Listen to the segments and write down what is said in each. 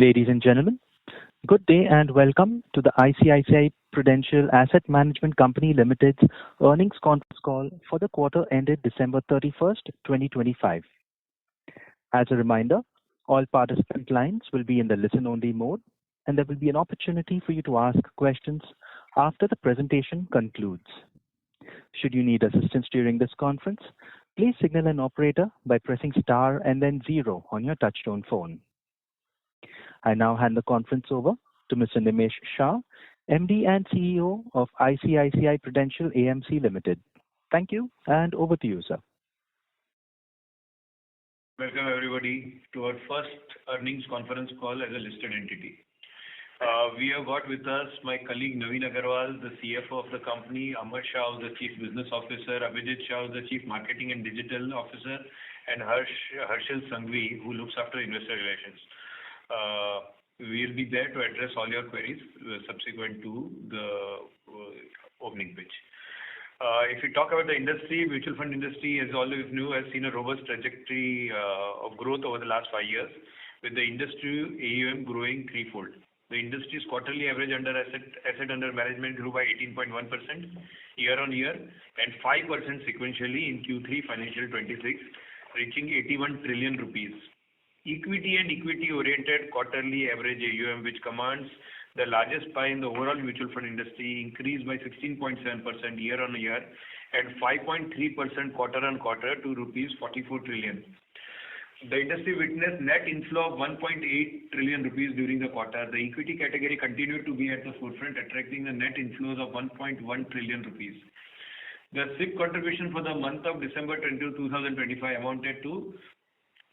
Ladies and gentlemen, good day and welcome to the ICICI Prudential Asset Management Company Limited's earnings conference call for the quarter ended December 31st, 2025. As a reminder, all participant lines will be in the listen-only mode, and there will be an opportunity for you to ask questions after the presentation concludes. Should you need assistance during this conference, please signal an operator by pressing star and then 0 on your touchtone phone. I now hand the conference over to Mr. Nimesh Shah, MD and CEO of ICICI Prudential AMC Limited. Thank you, and over to you, sir. Welcome everybody to our first earnings conference call as a listed entity. We have got with us my colleague Naveen Agarwal, the CFO of the company, Amar Shah, the Chief Business Officer, Abhijit Shah, the Chief Marketing and Digital Officer, and Harshil Sanghvi, who looks after investor relations. We'll be there to address all your queries subsequent to the opening pitch. If you talk about the industry, mutual fund industry, as all of you know, has seen a robust trajectory of growth over the last 5 years, with the industry AUM growing threefold. The industry's quarterly average asset under management grew by 18.1% year-on-year and 5% sequentially in Q3 financial 26, reaching 81 trillion rupees. Equity and equity-oriented quarterly average AUM, which commands the largest pie in the overall mutual fund industry, increased by 16.7% year-on-year and 5.3% quarter-on-quarter to rupees 44 trillion. The industry witnessed net inflow of 1.8 trillion rupees during the quarter. The equity category continued to be at the forefront, attracting the net inflows of 1.1 trillion rupees. The SIP contribution for the month of December 2025 amounted to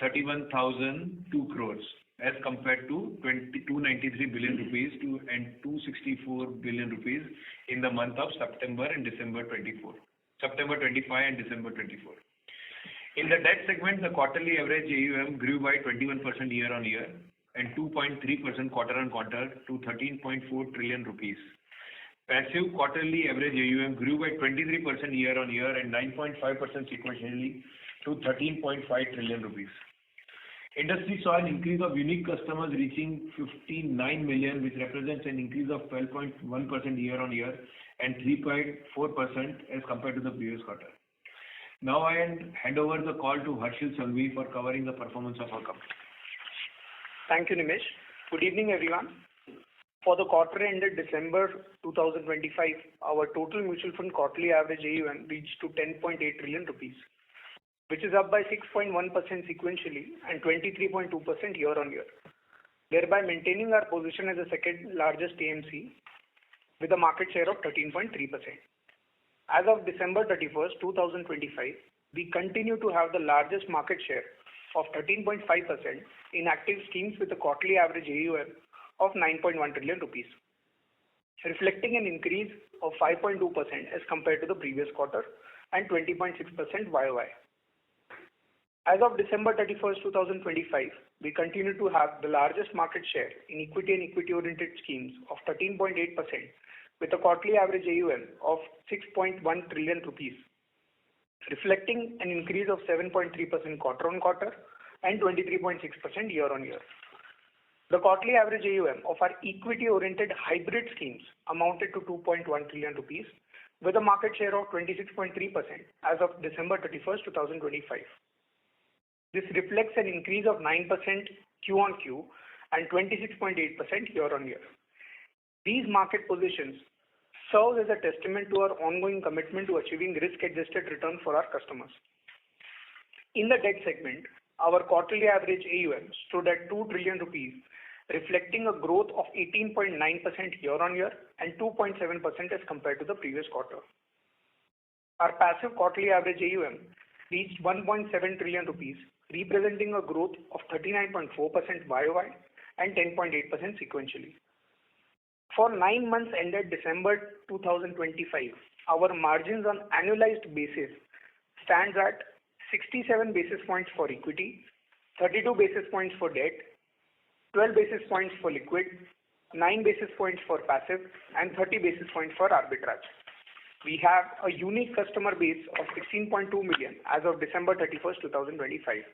31,002 crores as compared to 293 billion rupees and 264 billion rupees in the month of September 25 and December 24. In the debt segment, the quarterly average AUM grew by 21% year-on-year and 2.3% quarter-on-quarter to 13.4 trillion rupees. Passive quarterly average AUM grew by 23% year-on-year and 9.5% sequentially to 13.5 trillion rupees. Industry saw an increase of unique customers reaching 59 million, which represents an increase of 12.1% year-on-year and 3.4% as compared to the previous quarter. Now I hand over the call to Harshil Sanghvi for covering the performance of our company. Thank you, Nimesh. Good evening, everyone. For the quarter ended December 2025, our total mutual fund quarterly average AUM reached to 10.8 trillion rupees, which is up by 6.1% sequentially and 23.2% year-on-year, thereby maintaining our position as the second largest AMC with a market share of 13.3%. As of December 31st, 2025, we continue to have the largest market share of 13.5% in active schemes with a quarterly average AUM of 9.1 trillion rupees, reflecting an increase of 5.2% as compared to the previous quarter and 20.6% YOY. As of December 31st, 2025, we continue to have the largest market share in equity and equity-oriented schemes of 13.8% with a quarterly average AUM of 6.1 trillion rupees, reflecting an increase of 7.3% quarter-on-quarter and 23.6% year-on-year. The quarterly average AUM of our equity-oriented hybrid schemes amounted to 2.1 trillion rupees with a market share of 26.3% as of December 31st, 2025. This reflects an increase of 9% Q-on-Q and 26.8% year-on-year. These market positions serve as a testament to our ongoing commitment to achieving risk-adjusted return for our customers. In the debt segment, our quarterly average AUM stood at 2 trillion rupees, reflecting a growth of 18.9% year-on-year and 2.7% as compared to the previous quarter. Our passive quarterly average AUM reached 1.7 trillion rupees, representing a growth of 39.4% YOY and 10.8% sequentially. For 9 months ended December 2025, our margins on annualized basis stands at 67 basis points for equity, 32 basis points for debt, 12 basis points for liquid, 9 basis points for passive, and 30 basis points for arbitrage. We have a unique customer base of 16.2 million as of December 31st, 2025.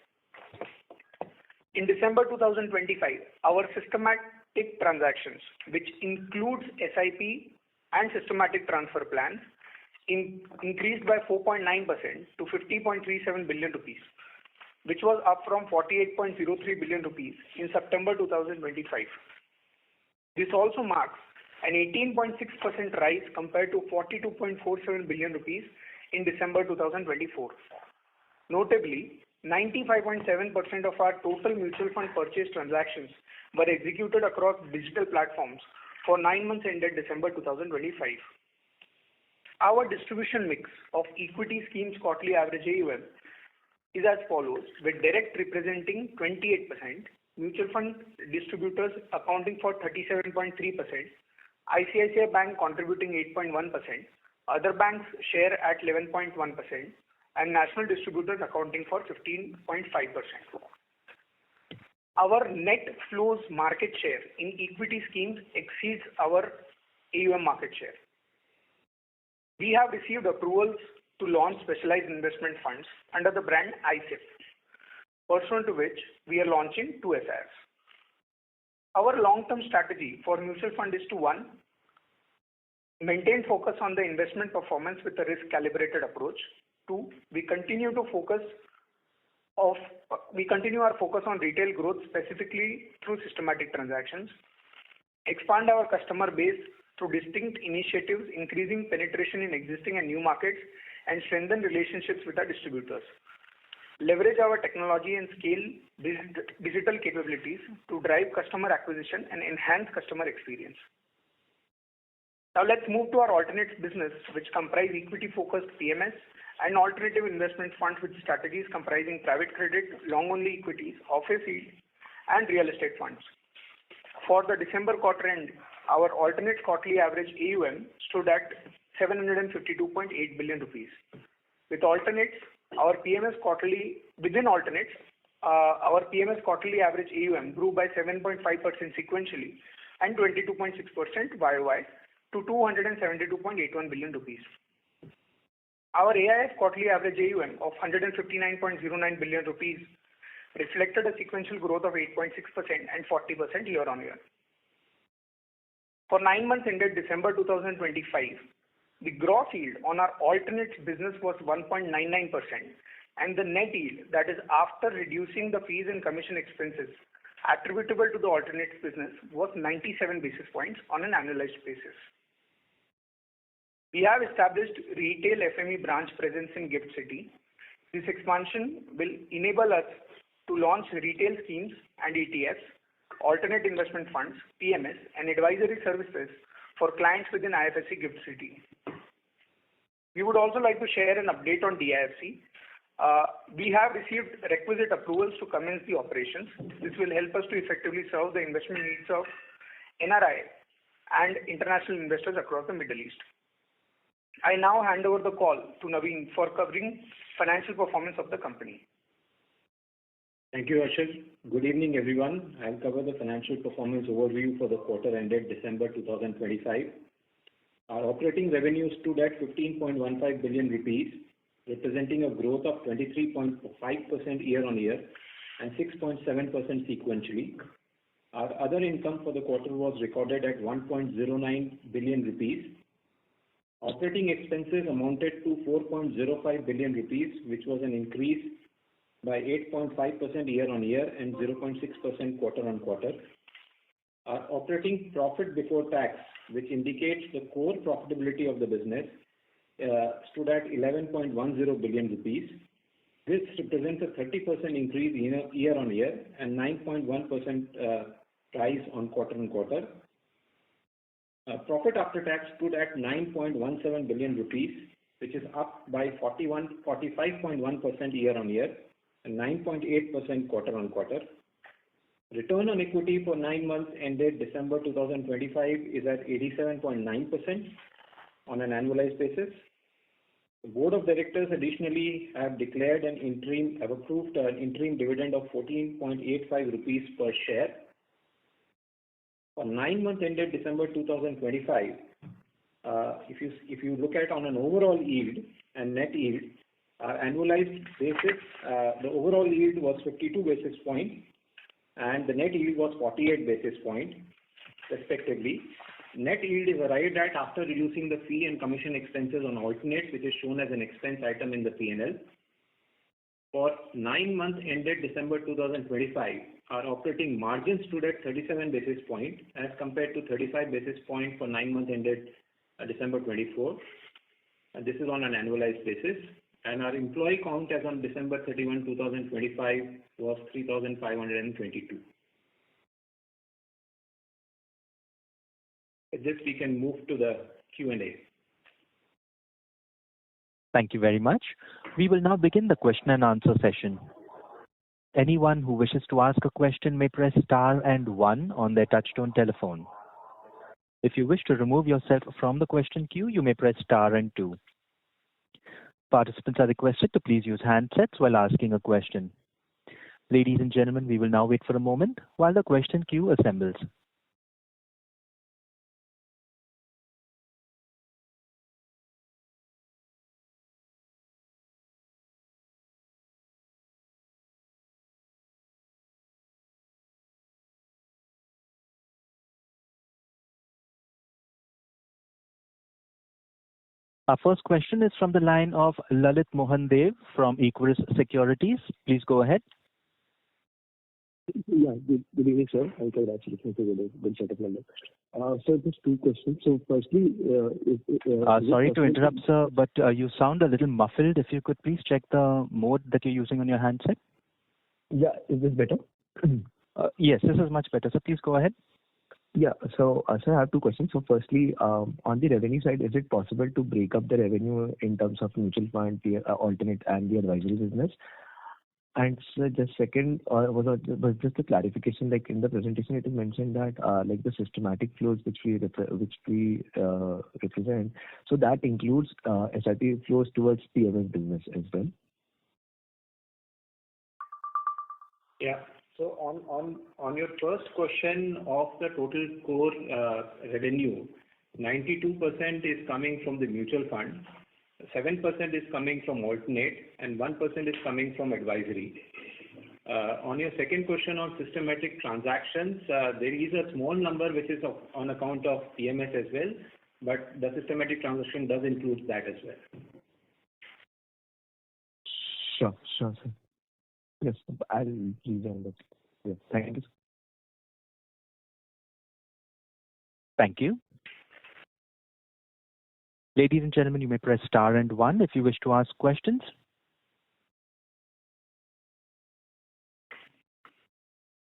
In December 2025, our systematic transactions, which includes SIP and systematic transfer plans, increased by 4.9% to 50.37 billion rupees, which was up from 48.03 billion rupees in September 2025. This also marks an 18.6% rise compared to 42.47 billion rupees in December 2024. Notably, 95.7% of our total mutual fund purchase transactions were executed across digital platforms for 9 months ended December 2025. Our distribution mix of equity schemes quarterly average AUM is as follows, with direct representing 28%, mutual fund distributors accounting for 37.3%, ICICI Bank contributing 8.1%, other banks share at 11.1%, and national distributors accounting for 15.5%. Our net flows market share in equity schemes exceeds our AUM market share. We have received approvals to launch specialized investment funds under the brand ICICI, pursuant to which we are launching 2 SIFs. Our long-term strategy for mutual fund is to 1. Maintain focus on the investment performance with a risk-calibrated approach. 2. We continue our focus on retail growth, specifically through systematic transactions. Expand our customer base through distinct initiatives, increasing penetration in existing and new markets, and strengthen relationships with our distributors. Leverage our technology and scale digital capabilities to drive customer acquisition and enhance customer experience. Now let's move to our alternates business, which comprise equity-focused PMS and alternative investment funds with strategies comprising private credit, long-only equities, office yield, and real estate funds. For the December quarter end, our alternates quarterly average AUM stood at 752.8 billion rupees. Within alternates, our PMS quarterly average AUM grew by 7.5% sequentially and 22.6% YOY to 272.81 billion rupees. Our AIF quarterly average AUM of 159.09 billion rupees reflected a sequential growth of 8.6% and 40% year-on-year. For 9 months ended December 2025, the gross yield on our alternates business was 1.99%, and the net yield, that is after reducing the fees and commission expenses attributable to the alternates business, was 97 basis points on an annualized basis. We have established retail FME branch presence in GIFT City. This expansion will enable us to launch retail schemes and ETFs, alternate investment funds, PMS, and advisory services for clients within IFSC GIFT City. We would also like to share an update on DIFC. We have received requisite approvals to commence the operations. This will help us to effectively serve the investment needs of NRI and international investors across the Middle East. I now hand over the call to Naveen for covering financial performance of the company. Thank you, Ashil. Good evening, everyone. I'll cover the financial performance overview for the quarter ended December 2025. Our operating revenues stood at 15.15 billion rupees, representing a growth of 23.5% year-on-year and 6.7% sequentially. Our other income for the quarter was recorded at 1.09 billion rupees. Operating expenses amounted to 4.05 billion rupees, which was an increase by 8.5% year-on-year and 0.6% quarter-on-quarter. Our operating profit before tax, which indicates the core profitability of the business, stood at 11.10 billion rupees. This represents a 30% increase year-on-year and 9.1% rise on quarter-on-quarter. Profit after tax stood at 9.17 billion rupees, which is up by 45.1% year-on-year and 9.8% quarter-on-quarter. Return on equity for 9 months ended December 2025 is at 87.9% on an annualized basis. The Board of Directors additionally have approved an interim dividend of 14.85 rupees per share. For 9 months ended December 2025, if you look at on an overall yield and net yield, annualized basis, the overall yield was 52 basis points, and the net yield was 48 basis points, respectively. Net yield is arrived at after reducing the fee and commission expenses on alternates, which is shown as an expense item in the P&L. For 9 months ended December 2025, our operating margin stood at 37 basis points as compared to 35 basis points for 9 months ended December 24. This is on an annualized basis. And our employee count as on December 31, 2025 was 3,522. With this, we can move to the Q&A. Thank you very much. We will now begin the question and answer session. Anyone who wishes to ask a question may press star and 1 on their touchtone telephone. If you wish to remove yourself from the question queue, you may press star and 2. Participants are requested to please use handsets while asking a question. Ladies and gentlemen, we will now wait for a moment while the question queue assembles. Our first question is from the line of Lalit Mohan Dev from Equirus Securities. Please go ahead. Yeah, good evening, sir, and congratulations on the good set of numbers. So just 2 questions. So firstly, sorry to interrupt, sir, but you sound a little muffled. If you could please check the mode that you're using on your handset. Yeah, is this better? Yes, this is much better. So please go ahead. Yeah. So, sir, I have 2 questions. So firstly, on the revenue side, is it possible to break up the revenue in terms of mutual fund, the alternate, and the advisory business? And sir, just second, was just a clarification. Like in the presentation, it is mentioned that like the systematic flows which we represent, so that includes SIP flows towards PMS business as well. Yeah. So on your first question of the total core revenue, 92% is coming from the mutual fund, 7% is coming from alternate, and 1% is coming from advisory. On your second question on systematic transactions, there is a small number which is on account of PMS as well, but the systematic transaction does include that as well. Sure, sir. Yes, I'll rejoin that. Yes, thank you. Thank you. Ladies and gentlemen, you may press star and 1 if you wish to ask questions.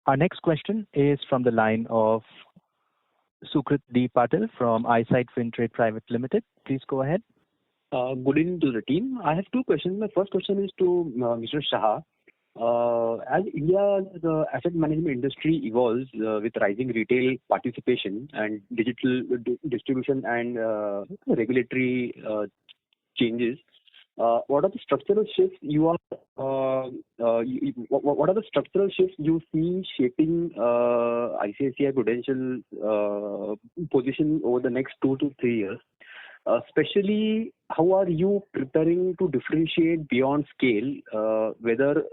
Our next question is from the line of Sukrit D. Patil from Eyesight Fintrade Private Limited. Please go ahead. Good evening to the team. I have 2 questions. My first question is to Mr. Shah. As India, the asset management industry evolves with rising retail participation and digital distribution and regulatory changes, what are the structural shifts what are the structural shifts you see shaping ICICI Prudential position over the next 2 to 3 years? Especially, how are you preparing to differentiate beyond scale, whether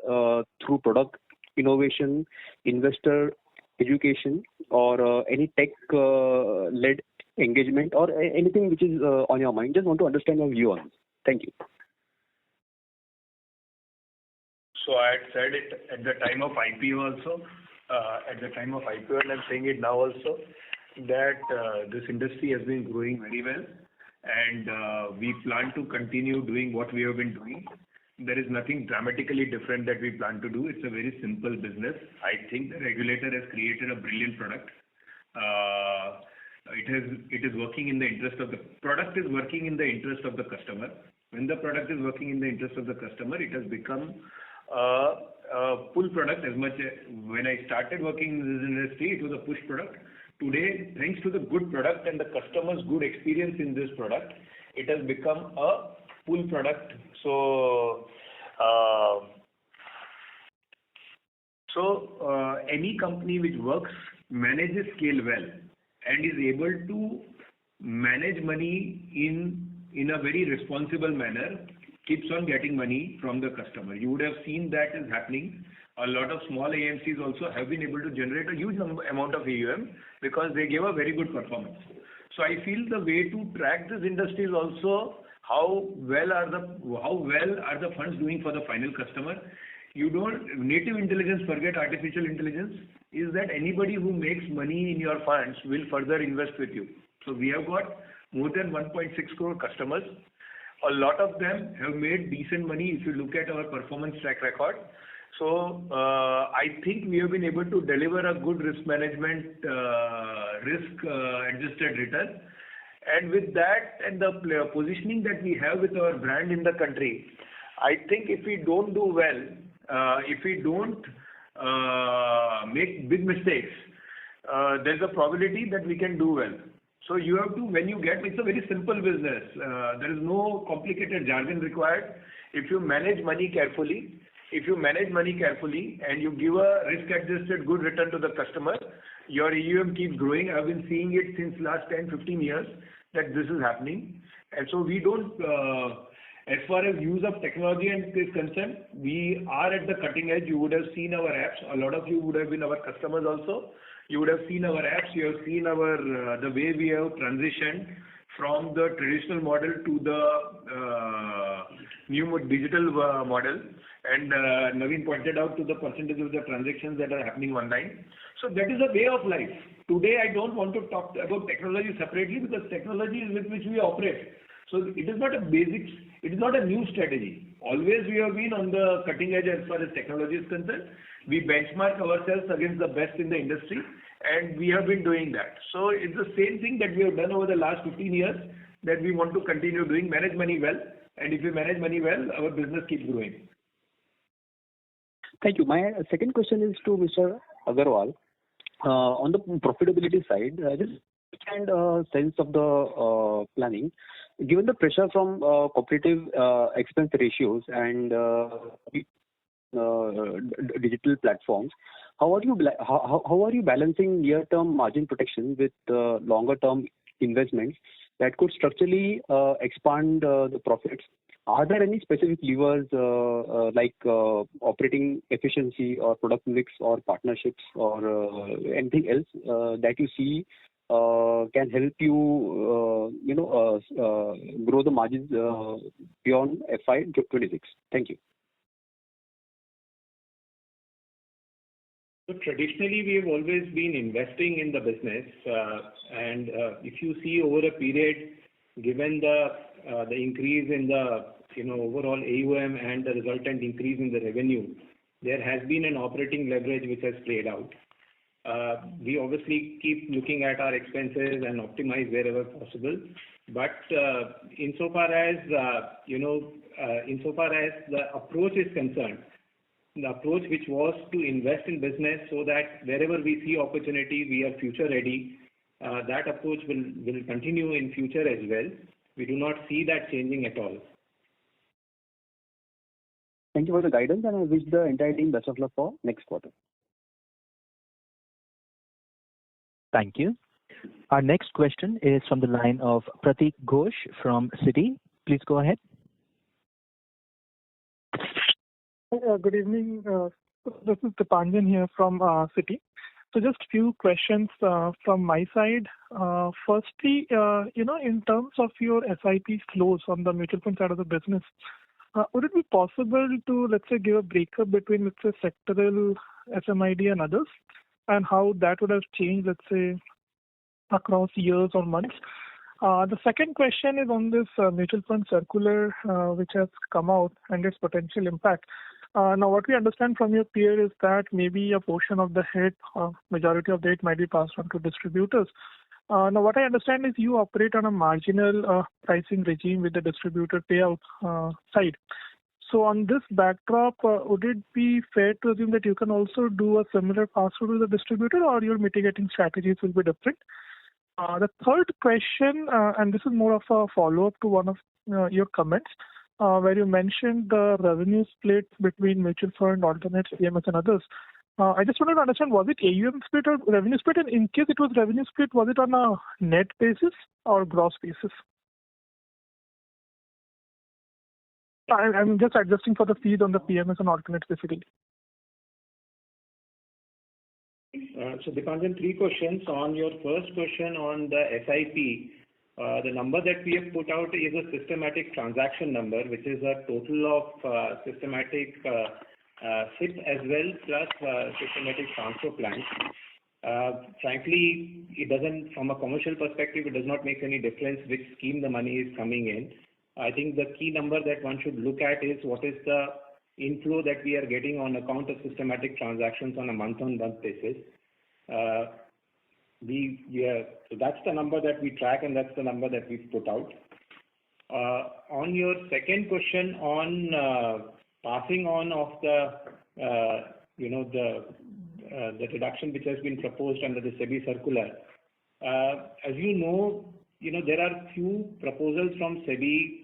through product innovation, investor education, or any tech-led engagement, or anything which is on your mind? Just want to understand your view on this. Thank you. So I had said it at the time of IPO also, and I'm saying it now also, that this industry has been growing very well, and we plan to continue doing what we have been doing. There is nothing dramatically different that we plan to do. It's a very simple business. I think the regulator has created a brilliant product. It is working in the interest of the product is working in the interest of the customer. When the product is working in the interest of the customer, it has become a pull product. As much when I started working in this industry, it was a push product. Today, thanks to the good product and the customer's good experience in this product, it has become a pull product. So any company which manages scale well and is able to manage money in a very responsible manner keeps on getting money from the customer. You would have seen that is happening a lot of small AMCs also have been able to generate a huge amount of AUM because they gave a very good performance. So I feel the way to track this industry is also how well are the funds doing for the final customer. You don't native intelligence, forget artificial intelligence, is that anybody who makes money in your funds will further invest with you. So we have got more than 1.6 crore customers. A lot of them have made decent money if you look at our performance track record. So I think we have been able to deliver a good risk management, risk-adjusted return. And with that and the positioning that we have with our brand in the country, I think if we don't do well, if we don't make big mistakes, there's a probability that we can do well. So you have to, when you get, it's a very simple business. There is no complicated jargon required. If you manage money carefully, and you give a risk-adjusted good return to the customer, your AUM keeps growing. I've been seeing it since last 10, 15 years that this is happening. And so we don't, as far as use of technology is concerned, we are at the cutting edge. You would have seen our apps. A lot of you would have been our customers also. You would have seen our apps. You have seen our the way we have transitioned from the traditional model to the new digital model. And Naveen pointed out to the percentage of the transactions that are happening online. So that is a way of life. Today, I don't want to talk about technology separately because technology is with which we operate. So it is not a basics, it is not a new strategy. Always we have been on the cutting edge as far as technology is concerned. We benchmark ourselves against the best in the industry, and we have been doing that. So it's the same thing that we have done over the last 15 years that we want to continue doing, manage money well. And if we manage money well, our business keeps growing. Thank you. My second question is to Mr. Agarwal. On the profitability side, just and sense of the planning, given the pressure from competitive expense ratios and digital platforms, how are you balancing near-term margin protection with longer-term investments that could structurally expand the profits? Are there any specific levers like operating efficiency or product mix or partnerships or anything else that you see can help you, grow the margins beyond FY26? Thank you. So traditionally, we have always been investing in the business, and if you see over a period, given the increase in the overall AUM and the resultant increase in the revenue, there has been an operating leverage which has played out. We obviously keep looking at our expenses and optimize wherever possible, but insofar as the approach is concerned, the approach which was to invest in business so that wherever we see opportunity, we are future ready. That approach will continue in future as well. We do not see that changing at all. Thank you for the guidance, and I wish the entire team best of luck for next quarter. Thank you. Our next question is from the line of Pratik Ghosh from Citi. Please go ahead. Good evening. This is Dipanjan here from Citi. So just few questions from my side. Firstly, in terms of your SIP flows on the mutual fund side of the business, would it be possible to, let's say, give a breakup between, let's say, sectoral, SMID and others, and how that would have changed, let's say, across years or months? The second question is on this mutual fund circular which has come out and its potential impact. Now, what we understand from your peer is that maybe a portion of the hit, majority of the hit might be passed on to distributors. Now, what I understand is you operate on a marginal pricing regime with the distributor payout side. So on this backdrop, would it be fair to assume that you can also do a similar pass-through to the distributor, or your mitigating strategies will be different? The third question, and this is more of a follow-up to one of your comments, where you mentioned the revenue split between mutual fund, alternates, PMS and others. I just wanted to understand, was it AUM split or revenue split? And in case it was revenue split, was it on a net basis or gross basis? I'm just adjusting for the fees on the PMS and alternates basically. So Dipanjan, three questions. On your first question on the SIP, the number that we have put out is a systematic transaction number, which is a total of systematic SIP as well plus systematic transfer plans. Frankly, it doesn't, from a commercial perspective, it does not make any difference which scheme the money is coming in. I think the key number that one should look at is what is the inflow that we are getting on account of systematic transactions on a month-on-month basis. So that's the number that we track, and that's the number that we've put out. On your second question on passing on of the reduction which has been proposed under the SEBI circular, as you know, there are few proposals from SEBI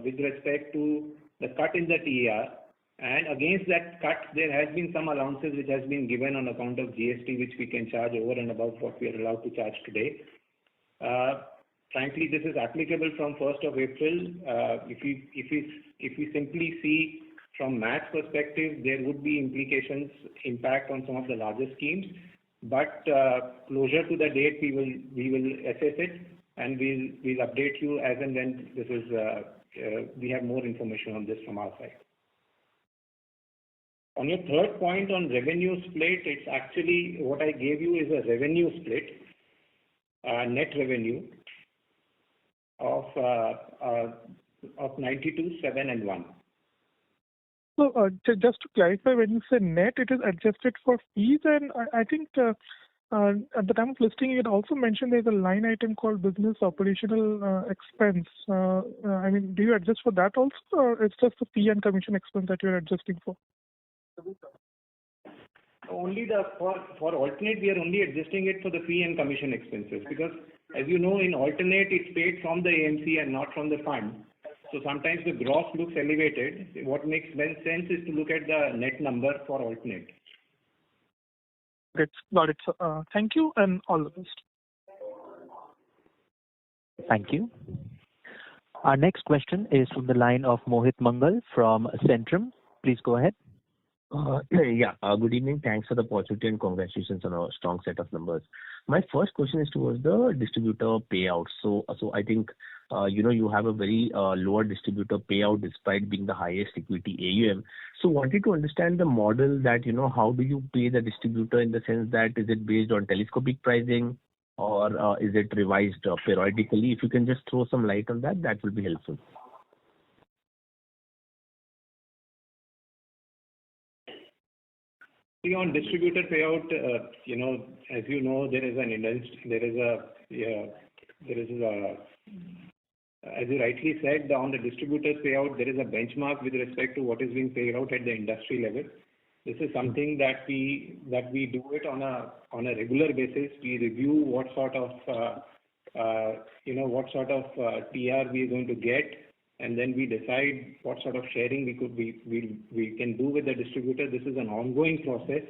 with respect to the cut in the TER. And against that cut, there has been some allowances which has been given on account of GST, which we can charge over and above what we are allowed to charge today. Frankly, this is applicable from 1st of April. If we simply see from math perspective, there would be impact on some of the larger schemes. But closer to the date, we will assess it, and we'll update you as and when this is we have more information on this from our side. On your third point on revenue split, it's actually what I gave you is a revenue split, net revenue of 92, 7 and 1. So just to clarify, when you say net, it is adjusted for fees, and I think at the time of listing, it also mentioned there's a line item called business operational expense. I mean, do you adjust for that also, or it's just the fee and commission expense that you're adjusting for? Only for alternate, we are only adjusting it for the fee and commission expenses, because as you know, in alternate it's paid from the AMC and not from the fund. So sometimes the gross looks elevated. What makes sense is to look at the net number for alternate. Got it. Thank you and all the best. Thank you. Our next question is from the line of Mohit Mangal from Centrum. Please go ahead. Good evening. Thanks for the opportunity and congratulations on a strong set of numbers. My first question is towards the distributor payouts. So I think you have a very lower distributor payout despite being the highest equity AUM. So wanted to understand the model that how do you pay the distributor, in the sense that is it based on telescopic pricing or is it revised periodically? If you can just throw some light on that, that will be helpful. On distributor payout, as you know, as you rightly said, on the distributor's payout, there is a benchmark with respect to what is being paid out at the industry level. This is something that we do it on a regular basis. We review what sort of TR we are going to get, and then we decide what sort of sharing we can do with the distributor. This is an ongoing process,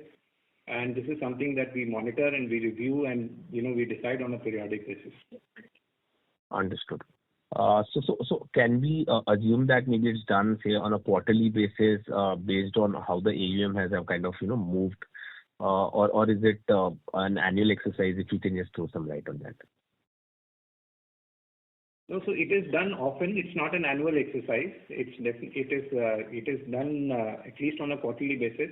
and this is something that we monitor and we review, and we decide on a periodic basis. Understood. So can we assume that maybe it's done, say, on a quarterly basis based on how the AUM has kind of moved, or is it an annual exercise? If you can just throw some light on that. No, so it is done often. It's not an annual exercise. It is done at least on a quarterly basis,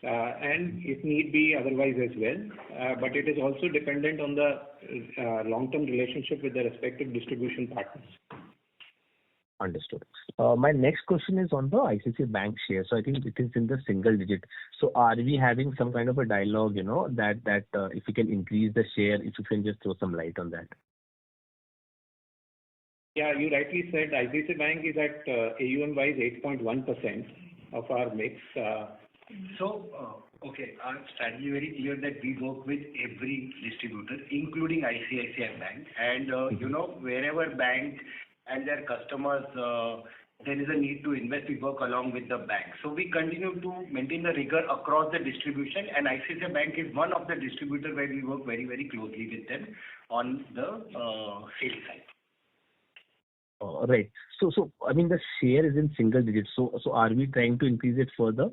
and if need be otherwise as well. But it is also dependent on the long-term relationship with the respective distribution partners. Understood. My next question is on the ICICI Bank share. So I think it is in the single digit. So are we having some kind of a dialogue, that if we can increase the share, if you can just throw some light on that? Yeah, you rightly said ICICI Bank is at AUM-wise 8.1% of our mix. Okay, our strategy is very clear that we work with every distributor, including ICICI Bank. And, wherever bank and their customers, there is a need to invest, we work along with the bank. So we continue to maintain the rigor across the distribution, and ICICI Bank is one of the distributors where we work very, very closely with them on the sales side. Right. So I mean, the share is in single digits. So are we trying to increase it further?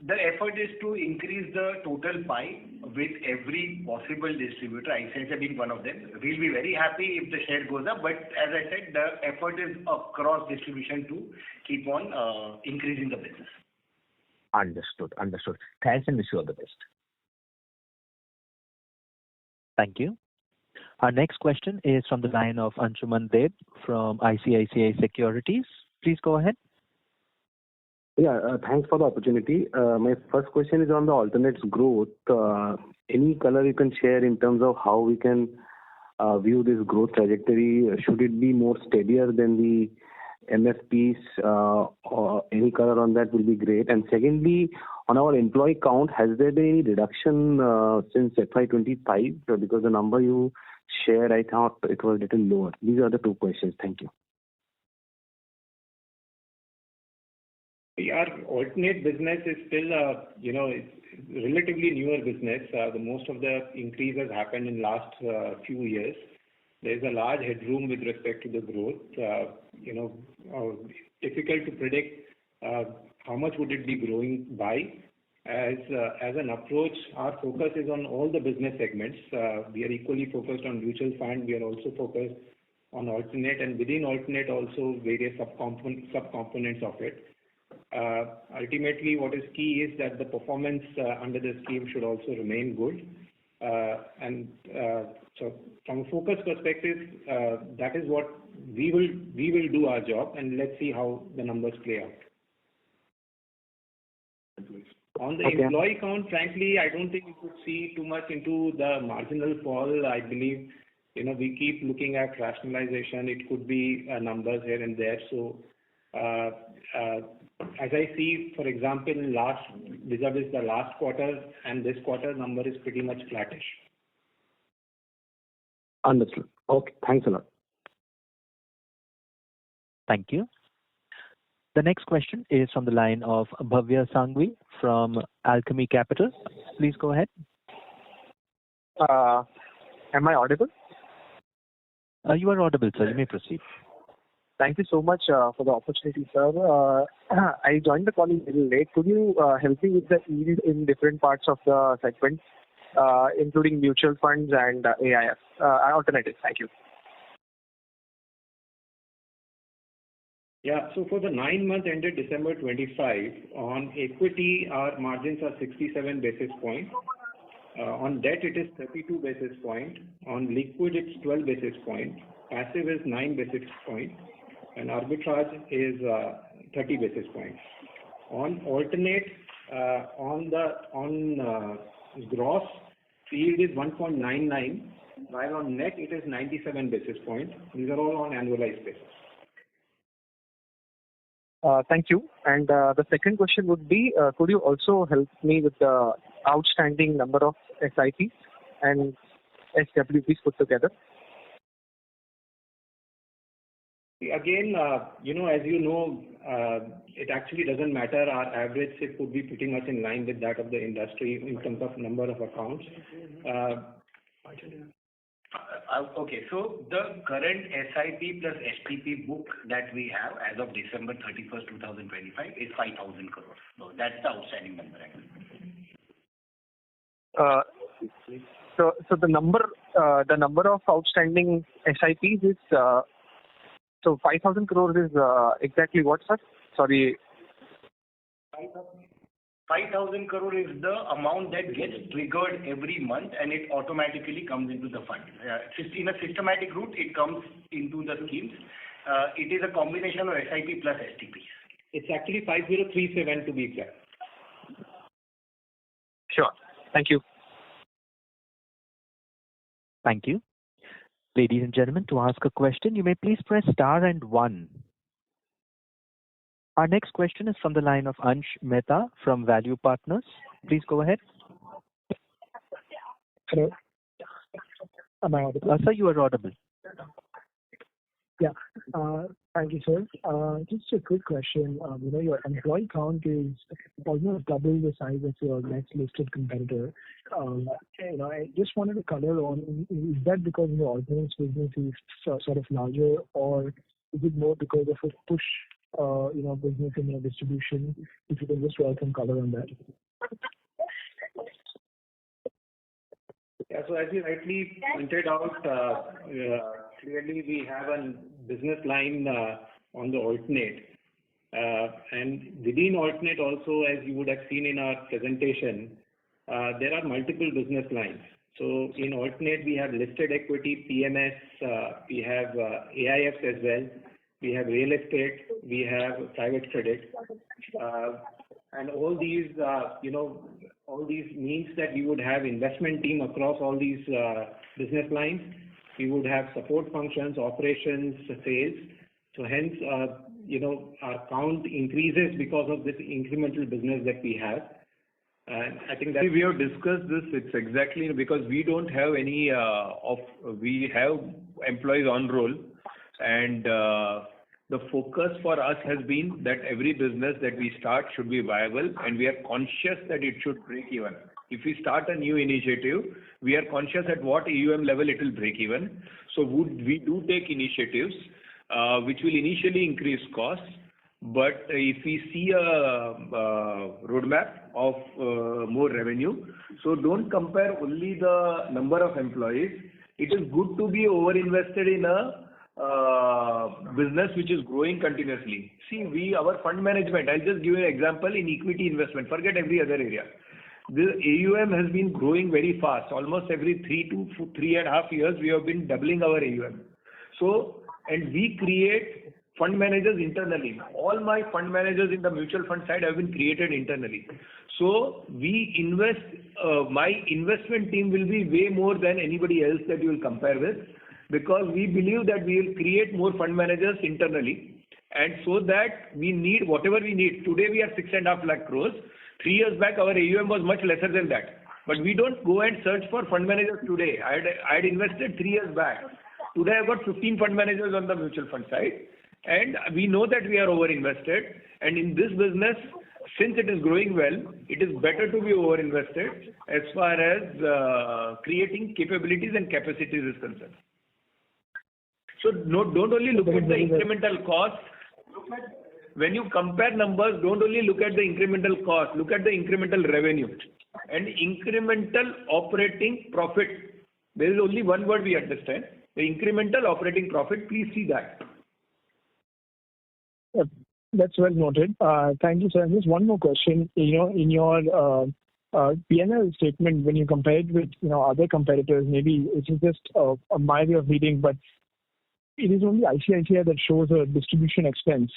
The effort is to increase the total pie with every possible distributor, ICICI being one of them. We'll be very happy if the share goes up, but as I said, the effort is across distribution to keep on increasing the business. Understood. Thanks, and wish you all the best. Thank you. Our next question is from the line of Anshuman Deb from ICICI Securities. Please go ahead. Yeah, thanks for the opportunity. My first question is on the alternates growth. Any color you can share in terms of how we can view this growth trajectory? Should it be more steadier than the MFPs, or any color on that will be great. And secondly, on our employee count, has there been any reduction since FY25? Because the number you shared, I thought it was a little lower. These are the two questions. Thank you. Our alternate business is still, it's relatively newer business. The most of the increase has happened in last few years. There's a large headroom with respect to the growth. Difficult to predict how much would it be growing by. As an approach, our focus is on all the business segments. We are equally focused on mutual fund. We are also focused on alternate, and within alternate also various subcomponents of it. Ultimately, what is key is that the performance under the scheme should also remain good. So from a focus perspective, that is what we will do our job, and let's see how the numbers play out. On the employee count, frankly, I don't think we could see too much into the marginal fall. I believe, we keep looking at rationalization. It could be numbers here and there. So, as I see, for example, vis-a-vis the last quarter and this quarter, number is pretty much flattish. Understood. Okay, thanks a lot. Thank you. The next question is from the line of Bhavya Sanghvi from Alchemy Capital. Please go ahead. Am I audible? You are audible, sir. You may proceed. Thank you so much for the opportunity, sir. I joined the call a little late. Could you help me with the yield in different parts of the segment, including mutual funds and AIF, alternatives? Thank you. Yeah. So for the 9 months ended December 25, on equity, our margins are 67 basis points. On debt, it is 32 basis points. On liquid, it's 12 basis points. Passive is 9 basis points. And arbitrage is 30 basis points. On alternate, on gross, yield is 1.99, while on net, it is 97 basis points. These are all on annualized basis. Thank you. And the second question would be, could you also help me with the outstanding number of SIPs and SWPs put together? Again, as you know, it actually doesn't matter. Our average SIP would be pretty much in line with that of the industry in terms of number of accounts. Okay, so the current SIP plus STP book that we have as of December 31st, 2025 is 5,000 crores. So that's the outstanding number. So the number of outstanding SIPs is so 5,000 crores is exactly what, sir? Sorry. 5,000 crore is the amount that gets triggered every month, and it automatically comes into the fund. In a systematic route, it comes into the schemes. It is a combination of SIP plus STPs. It's actually 5037 to be exact. Sure. Thank you. Thank you. Ladies and gentlemen, to ask a question, you may please press star and 1. Our next question is from the line of Ansh Mehta from Value Partners. Please go ahead. Hello. Am I audible? Sir, you are audible. Yeah. Thank you, sir. Just a quick question. Your employee count is almost double the size of your next listed competitor. I just wanted to color on, is that because your alternates business is sort of larger, or is it more because of a push business in your distribution? If you can just provide some color on that. Yeah. So as you rightly pointed out, clearly we have a business line on the alternate. And within alternate also, as you would have seen in our presentation, there are multiple business lines. So in alternate, we have listed equity, PMS, we have AIFs as well, we have real estate, we have private credit. And all these, all these means that we would have investment team across all these business lines. We would have support functions, operations, sales. So hence, our count increases because of this incremental business that we have. And I think that we have discussed this. It's exactly because we don't have any we have employees on roll, and the focus for us has been that every business that we start should be viable, and we are conscious that it should break even. If we start a new initiative, we are conscious at what AUM level it will break even. So we do take initiatives which will initially increase costs. But if we see a roadmap of more revenue, so don't compare only the number of employees. It is good to be over-invested in a business which is growing continuously. See, our fund management, I'll just give you an example in equity investment, forget every other area. The AUM has been growing very fast. Almost every 3 to 3.5 years, we have been doubling our AUM. So, and we create fund managers internally. All my fund managers in the mutual fund side have been created internally. So we invest, my investment team will be way more than anybody else that you will compare with, because we believe that we will create more fund managers internally. And so that we need whatever we need. Today we are 6.5 lakh crores. 3 years back our AUM was much lesser than that. But we don't go and search for fund managers today. I had invested 3 years back. Today I've got 15 fund managers on the mutual fund side. And we know that we are over-invested, and in this business, since it is growing well, it is better to be over-invested as far as creating capabilities and capacities is concerned. So don't only look at the incremental cost. When you compare numbers, don't only look at the incremental cost, look at the incremental revenue and incremental operating profit. There is only one word we understand, the incremental operating profit. Please see that. That's well noted. Thank you, sir. Just one more question. In your P&L statement, when you compare it with other competitors, maybe it is just my way of reading, but it is only ICICI that shows a distribution expense,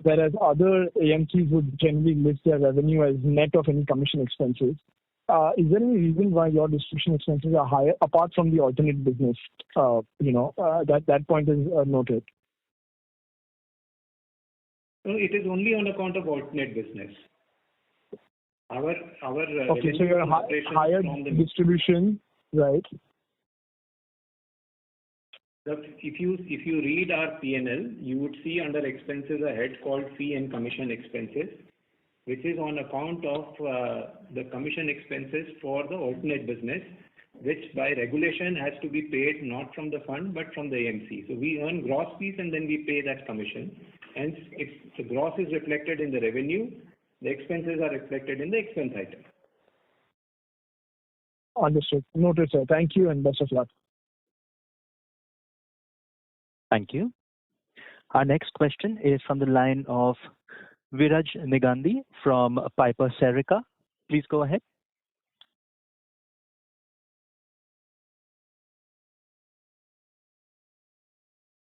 whereas other AMCs would generally list their revenue as net of any commission expenses. Is there any reason why your distribution expenses are higher, apart from the alternate business? That point is noted. No, it is only on account of alternate business. Our okay, so your higher distribution, right? If you read our P&L, you would see under expenses a head called fee and commission expenses, which is on account of the commission expenses for the alternate business, which by regulation has to be paid not from the fund but from the AMC. So we earn gross fees and then we pay that commission. Hence, if the gross is reflected in the revenue, the expenses are reflected in the expense item. Understood. Noted, sir. Thank you and best of luck. Thank you. Our next question is from the line of Viraj Nigandi from Piper Serica. Please go ahead.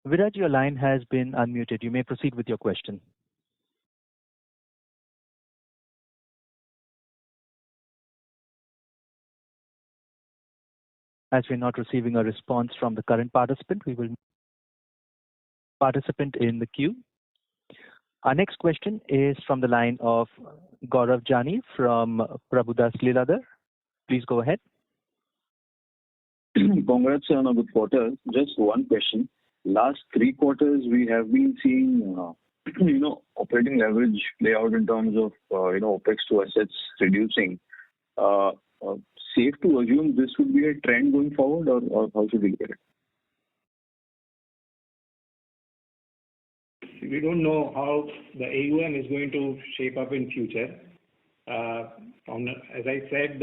Viraj, your line has been unmuted. You may proceed with your question. As we're not receiving a response from the current participant, we will participant in the queue. Our next question is from the line of Gaurav Jani from Prabhudas Lilladher. Please go ahead. Congrats on a good quarter. Just one question. Last 3 quarters, we have been seeing, operating leverage play out in terms of, OPEX to assets reducing. Safe to assume this would be a trend going forward, or how should we look at it? we don't know how the AUM is going to shape up in future. As I said,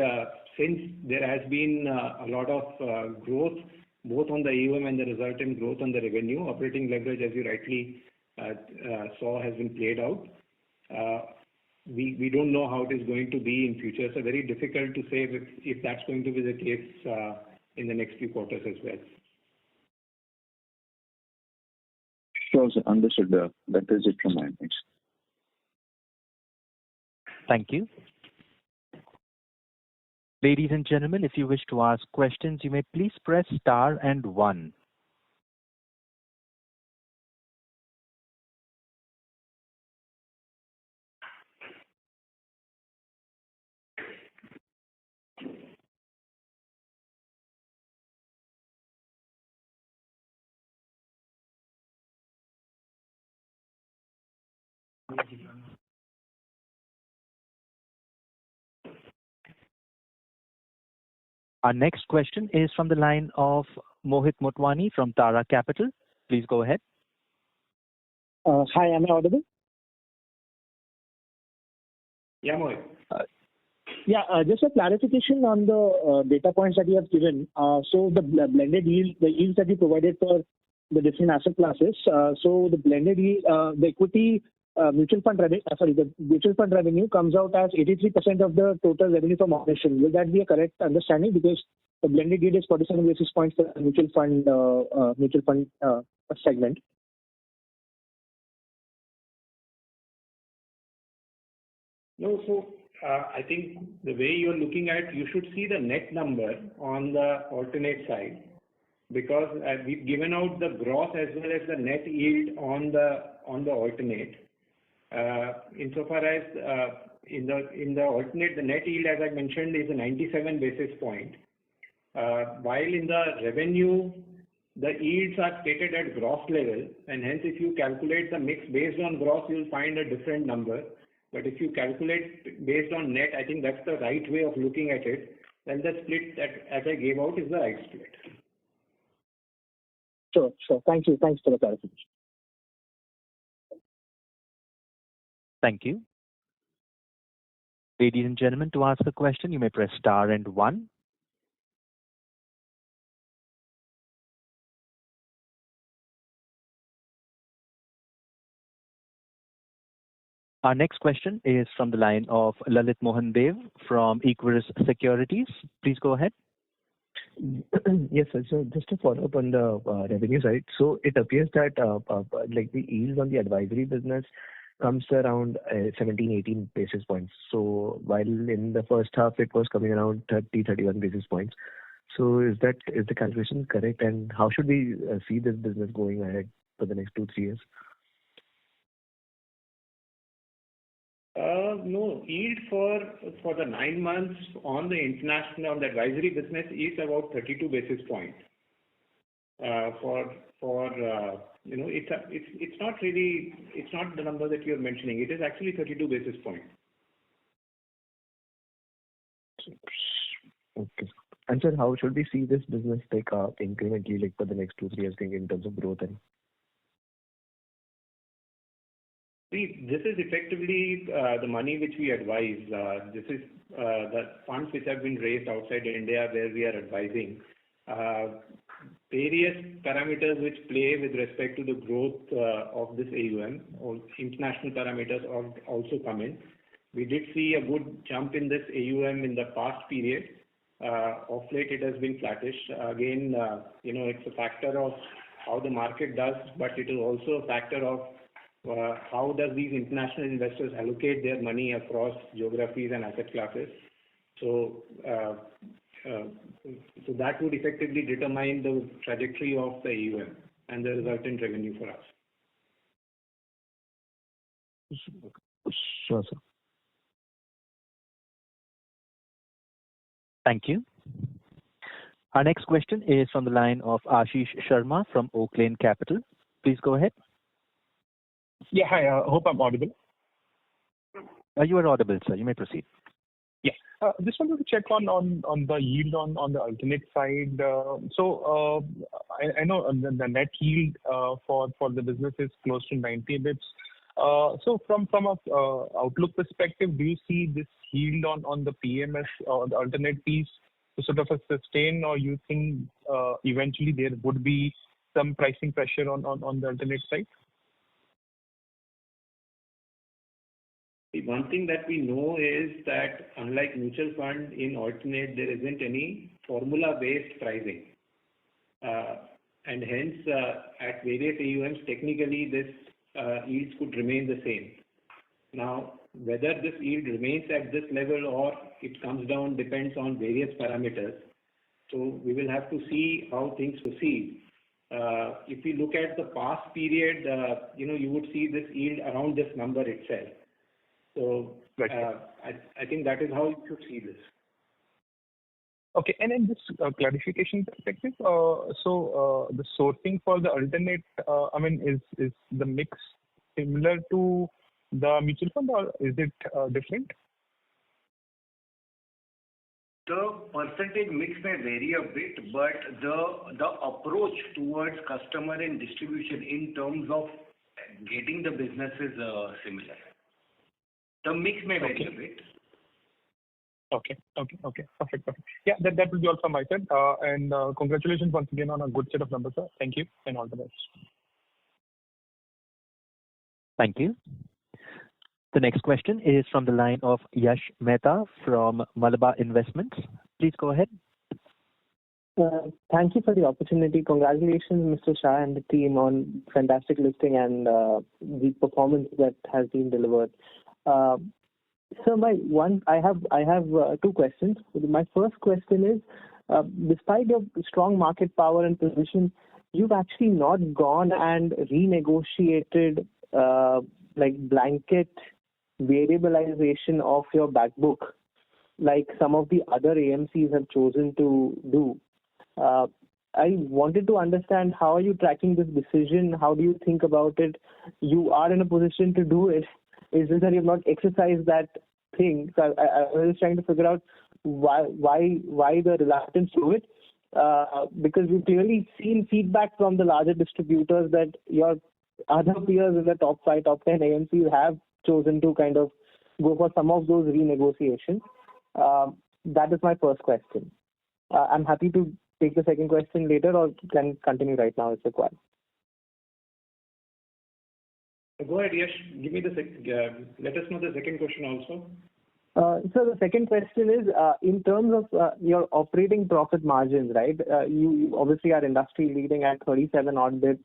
since there has been a lot of growth, both on the AUM and the resultant growth on the revenue, operating leverage, as you rightly saw, has been played out. We don't know how it is going to be in future, so very difficult to say if that's going to be the case in the next few quarters as well. Sure, sir. Understood. That is it from my end. Thanks. Thank you. Ladies and gentlemen, if you wish to ask questions, you may please press star and one. Our next question is from the line of Mohit Motwani from Tara Capital. Please go ahead. Hi, am I audible? Yeah, Mohit. Just a clarification on the data points that you have given. So the blended yield, the yields that you provided for the different asset classes. So the blended yield, the equity mutual fund revenue comes out as 83% of the total revenue from operation. Will that be a correct understanding? Because the blended yield is 47 basis points for the mutual fund segment. No, so I think the way you're looking at, you should see the net number on the alternate side, because we've given out the gross as well as the net yield on the alternate. Insofar as in the alternate, the net yield, as I mentioned, is a 97 basis point. While in the revenue, the yields are stated at gross level, and hence if you calculate the mix based on gross, you'll find a different number. But if you calculate based on net, I think that's the right way of looking at it. Then the split that, as I gave out, is the right split. Sure. Thank you. Thanks for the clarification. Thank you. Ladies and gentlemen, to ask a question, you may press star and one. Our next question is from the line of Lalit Mohan Dev from Equirus Securities. Please go ahead. Yes, sir. So just to follow up on the revenue side, so it appears that like the yields on the advisory business comes to around 17-18 basis points. So while in the first half it was coming around 30-31 basis points. So is the calculation correct? And how should we see this business going ahead for the next 2-3 years? No, yield for the 9 months on the international, on the advisory business is about 32 basis points. It's not really, it's not the number that you're mentioning. It is actually 32 basis points. Okay. And sir, how should we see this business take incrementally, like for the next 2-3 years in terms of growth? And see, this is effectively the money which we advise. This is the funds which have been raised outside India where we are advising. Various parameters which play with respect to the growth of this AUM, or international parameters also come in. We did see a good jump in this AUM in the past period. Of late, it has been flattish. Again, it's a factor of how the market does, but it is also a factor of how does these international investors allocate their money across geographies and asset classes. So that would effectively determine the trajectory of the AUM and the resultant revenue for us. Sure, sir. Thank you. Our next question is from the line of Ashish Sharma from Oaklane Capital. Please go ahead. Yeah, hi. I hope I'm audible. You are audible, sir. You may proceed. Yeah. Just wanted to check on the yield on the alternate side. I know the net yield for the business is close to 90 bits. So from a outlook perspective, do you see this yield on the PMS or the alternate piece to sort of sustain, or you think eventually there would be some pricing pressure on the alternate side? One thing that we know is that unlike mutual fund, in alternate there isn't any formula-based pricing, and hence at various AUMs technically this yields could remain the same. Now whether this yield remains at this level or it comes down depends on various parameters. So we will have to see how things proceed. If we look at the past period, you would see this yield around this number itself. So I think that is how you should see this. Okay, and in this clarification perspective, so the sourcing for the alternate, is the mix similar to the mutual fund, or is it different? The percentage mix may vary a bit, but the approach towards customer and distribution in terms of getting the business is similar. The mix may vary a bit. Okay. Perfect. Yeah, that will be all from my side. And congratulations once again on a good set of numbers, sir. Thank you, and all the best. Thank you. The next question is from the line of Yash Mehta from Malabar Investments. Please go ahead. Thank you for the opportunity. Congratulations, Mr. Shah and the team, on fantastic listing and the performance that has been delivered. So I have two questions. My first question is, despite your strong market power and position, you've actually not gone and renegotiated blanket variabilization of your back book like some of the other AMCs have chosen to do. I wanted to understand, how are you tracking this decision? How do you think about it? You are in a position to do it. It's just that you have not exercised that thing. So I was just trying to figure out why the reluctance to it. Because we've clearly seen feedback from the larger distributors that your other peers in the top 5, top 10 AMCs have chosen to kind of go for some of those renegotiations. That is my first question. I'm happy to take the second question later, or can continue right now if required. Go ahead, Yash. Give me let us know the second question also. So the second question is, in terms of your operating profit margins, right? You obviously are industry leading at 37 odd bits.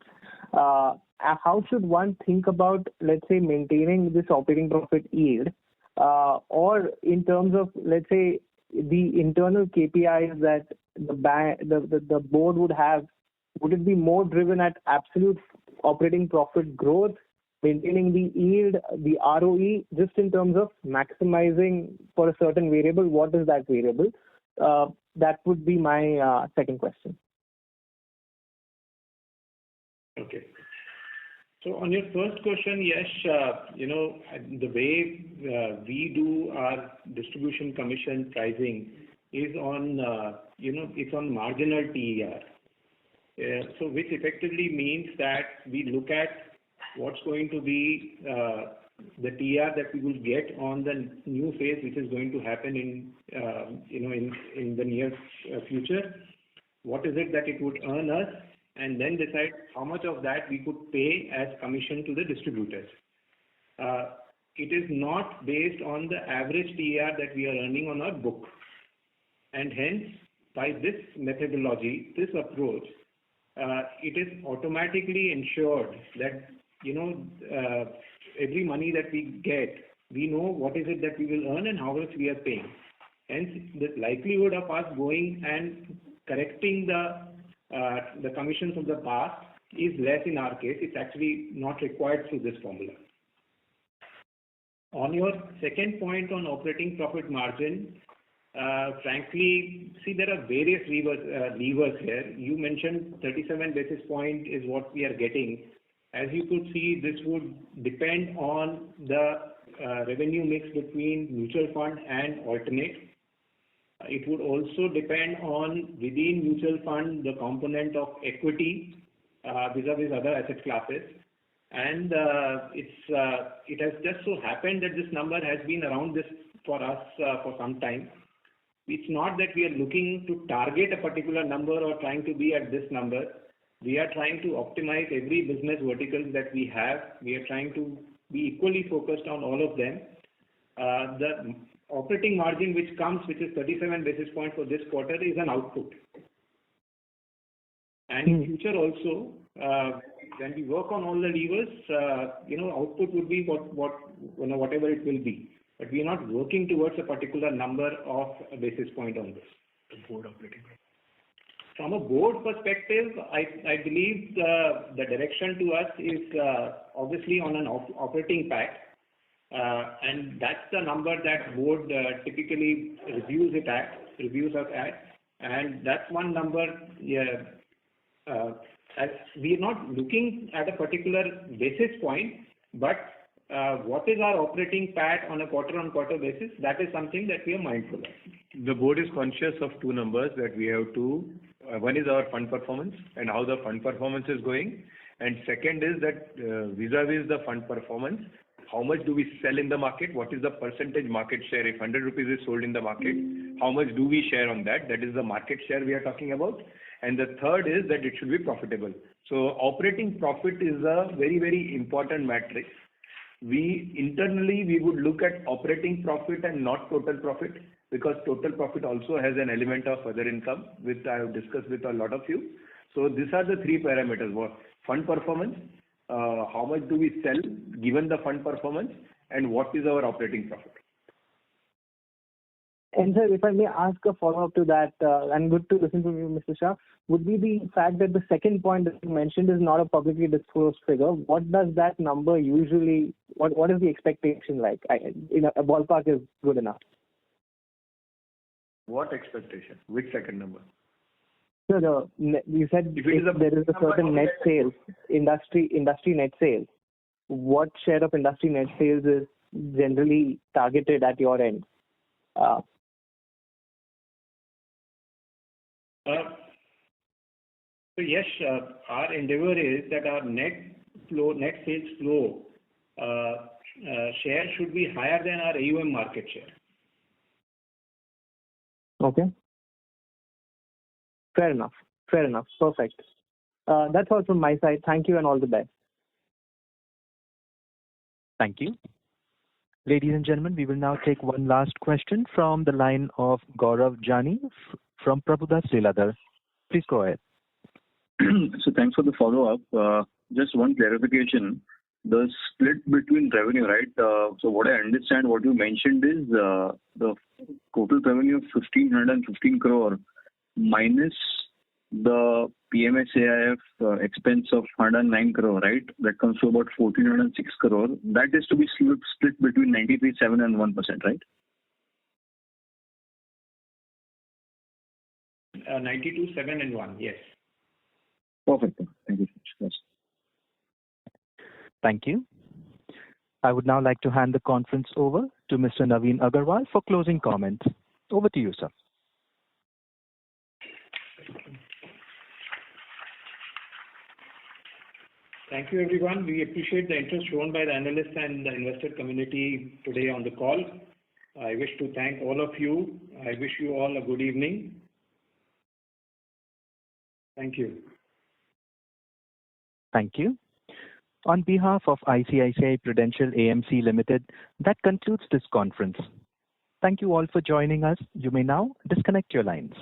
How should one think about, let's say, maintaining this operating profit yield? Or in terms of, let's say, the internal KPIs that the board would have, would it be more driven at absolute operating profit growth, maintaining the yield, the ROE, just in terms of maximizing for a certain variable? What is that variable? That would be my second question. Okay. So on your first question, Yash, the way we do our distribution commission pricing is on, it's on marginal TER. So which effectively means that we look at what's going to be the TR that we will get on the new phase, which is going to happen in the near future. What is it that it would earn us, and then decide how much of that we could pay as commission to the distributors. It is not based on the average TR that we are earning on our book, and hence by this methodology, this approach, it is automatically ensured that every money that we get, we know what is it that we will earn and how much we are paying. Hence, the likelihood of us going and correcting the commissions of the past is less in our case. It's actually not required through this formula. On your second point on operating profit margin, frankly, see, there are various levers here. You mentioned 37 basis point is what we are getting. As you could see, this would depend on the revenue mix between mutual fund and alternate. It would also depend on within mutual fund the component of equity vis-a-vis other asset classes. And it has just so happened that this number has been around this for us for some time. It's not that we are looking to target a particular number or trying to be at this number. We are trying to optimize every business vertical that we have. We are trying to be equally focused on all of them. The operating margin which is 37 basis points for this quarter, is an output. And in future also, when we work on all the levers, output would be whatever it will be. But we are not working towards a particular number of a basis point on this. The board operating. From a board perspective, I believe the direction to us is obviously on an operating PAT. And that's the number that board typically reviews us at. And that's one number, as we are not looking at a particular basis point, but what is our operating PAT on a quarter-on-quarter basis, that is something that we are mindful of. The board is conscious of two numbers that we have to, one is our fund performance and how the fund performance is going. And second is that vis-a-vis the fund performance, how much do we sell in the market? What is the percentage market share? If 100 rupees is sold in the market, how much do we share on that? That is the market share we are talking about. And the third is that it should be profitable. So operating profit is a very, very important metric. Internally, we would look at operating profit and not total profit, because total profit also has an element of other income, which I have discussed with a lot of you. So these are the three parameters: fund performance, how much do we sell given the fund performance, and what is our operating profit. And sir, if I may ask a follow-up to that, and good to listen from you, Mr. Shah, would be the fact that the second point that you mentioned is not a publicly disclosed figure. What does that number usually, what is the expectation like? In a ballpark is good enough. What expectation? Which second number? So you said if there is a certain net sales, industry net sales, what share of industry net sales is generally targeted at your end? So yes, our endeavor is that our net sales flow share should be higher than our AUM market share. Okay. Fair enough. Perfect. That's all from my side. Thank you and all the best. Thank you. Ladies and gentlemen, we will now take one last question from the line of Gaurav Jani from Prabhudas Lilladher. Please go ahead. So thanks for the follow-up. Just one clarification. The split between revenue, right? So what I understand, what you mentioned is the total revenue of 1,515 crore minus the PMSAIF expense of 109 crore, right? That comes to about 1,406 crore. That is to be split between 93.7 and 1%, right? 92.7 and 1, yes. Perfect. Thank you. Yes. Thank you. I would now like to hand the conference over to Mr. Naveen Agarwal for closing comments. Over to you, sir. Thank you, everyone. We appreciate the interest shown by the analysts and the investor community today on the call. I wish to thank all of you. I wish you all a good evening. Thank you. Thank you. On behalf of ICICI Prudential AMC Limited, that concludes this conference. Thank you all for joining us. You may now disconnect your lines.